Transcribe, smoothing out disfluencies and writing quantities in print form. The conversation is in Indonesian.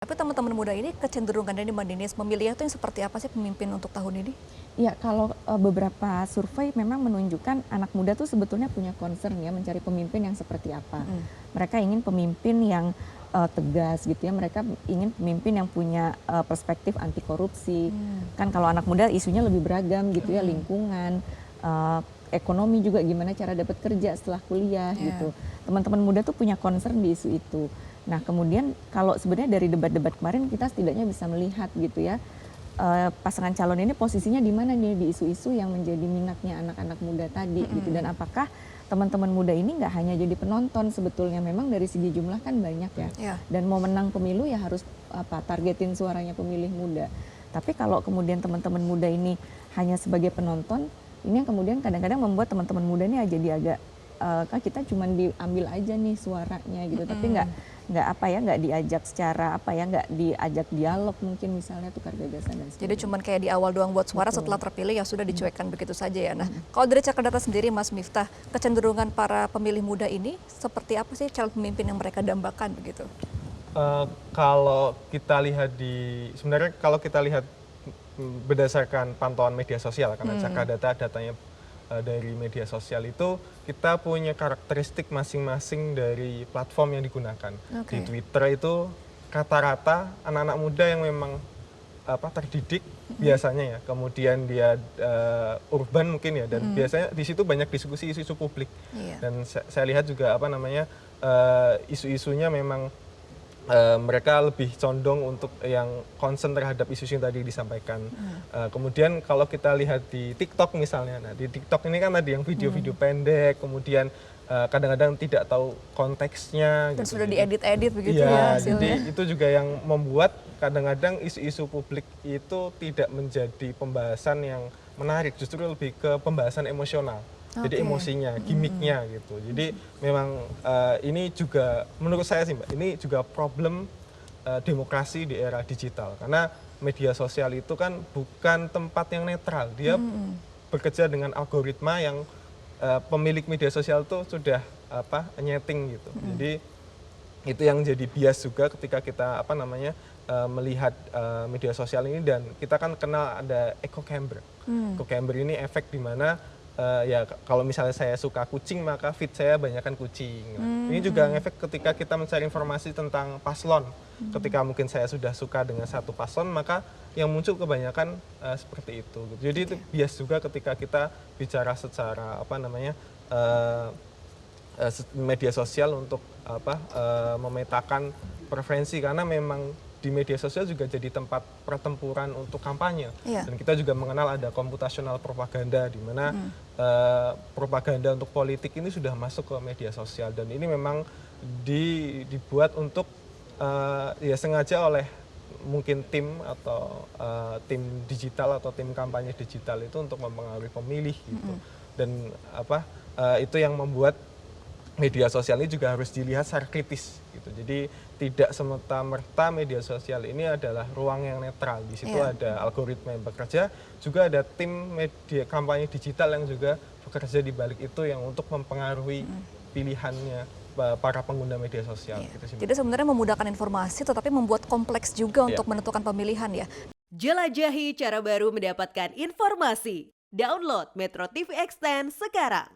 Tapi teman-teman muda ini kecenderungannya nih Mbak Denis memilih itu yang seperti apa sih pemimpin untuk tahun ini? Iya, kalau beberapa survei memang menunjukkan anak muda tuh sebetulnya punya concern ya mencari pemimpin yang seperti apa. Mhm. Mereka ingin pemimpin yang tegas gitu ya, mereka ingin pemimpin yang punya perspektif anti korupsi. Kan kalau anak muda isunya lebih beragam gitu ya, lingkungan, ekonomi juga gimana cara dapat kerja setelah kuliah Iya. gitu. Teman-teman muda tuh punya concern di isu itu. Nah, kemudian kalau sebenarnya dari debat-debat kemarin kita setidaknya bisa melihat gitu ya, pasangan calon ini posisinya di mana nih di isu-isu yang menjadi minatnya anak-anak muda tadi gitu, dan apakah teman-teman muda ini nggak hanya jadi penonton sebetulnya, memang dari segi jumlah kan banyak ya, Iya. dan mau menang pemilu ya harus targetin suaranya pemilih muda. Tapi kalau kemudian teman-teman muda ini hanya sebagai penonton, ini yang kemudian kadang-kadang membuat teman-teman muda ini jadi agak kan kita cuma diambil aja nih suaranya gitu, tapi nggak diajak secara nggak diajak dialog mungkin misalnya tukar gagasan dan Jadi sebagainya. cuman kayak di awal doang buat suara, Betul. setelah terpilih ya sudah dicuekkan begitu saja ya. Nah, kalau dari Cakardata sendiri Mas Miftah, kecenderungan para pemilih muda ini seperti apa sih calon pemimpin yang mereka dambakan begitu? Kalau kita lihat sebenarnya kalau kita lihat berdasarkan pantauan media sosial, karena Cakardata datanya dari media sosial itu, kita punya karakteristik masing-masing dari platform yang digunakan. Oke. Di Twitter itu rata-rata anak-anak muda yang memang terdidik biasanya ya, kemudian dia urban mungkin ya, dan biasanya di situ banyak diskusi isu-isu publik. Iya. Dan saya lihat juga isu-isunya memang mereka lebih condong untuk yang concern terhadap isu yang tadi disampaikan. Kemudian kalau kita lihat di TikTok misalnya, nah di TikTok ini kan ada yang video-video pendek, kemudian kadang-kadang tidak tahu konteksnya. Dan gitu. sudah Jadi, diedit-edit begitu ya iya, hasilnya. jadi itu juga yang membuat kadang-kadang isu-isu publik itu tidak menjadi pembahasan yang menarik, justru lebih ke pembahasan emosional. Jadi Oke. emosinya, gimmicknya gitu. Jadi memang ini juga menurut saya sih Mbak, ini juga problem demokrasi di era digital. Karena media sosial itu kan bukan tempat yang netral. Dia bekerja dengan algoritma yang pemilik media sosial itu sudah nyeting gitu. Jadi itu yang jadi bias juga ketika kita melihat media sosial ini, dan kita kan kenal ada echo chamber. Echo chamber ini efek di mana ya kalau misalnya saya suka kucing maka feed saya banyakkan kucing. Nah, ini juga ngefek ketika kita mencari informasi tentang paslon. Ketika mungkin saya sudah suka dengan satu paslon, maka yang muncul kebanyakan seperti itu. Jadi itu bias juga ketika kita bicara secara media sosial untuk memetakan preferensi, karena memang di media sosial juga jadi tempat pertempuran untuk kampanye. Iya. Dan kita juga mengenal ada computational propaganda, di mana propaganda untuk politik ini sudah masuk ke media sosial, dan ini memang dibuat untuk ya sengaja oleh mungkin tim atau tim digital atau tim kampanye digital itu untuk mempengaruhi pemilih gitu. Dan itu yang membuat media sosial ini juga harus dilihat secara kritis gitu. Jadi tidak semata-merta media sosial ini adalah ruang yang netral. Di situ Iya. ada algoritma yang bekerja, juga ada tim media kampanye digital yang juga bekerja di balik itu yang untuk mempengaruhi pilihannya para pengguna media sosial. Iya. Gitu sih, Mbak. Jadi sebenarnya memudahkan informasi tetapi membuat kompleks juga Iya. untuk menentukan pemilihan ya. Jelajahi cara baru mendapatkan informasi. Download Metro TV Extend sekarang.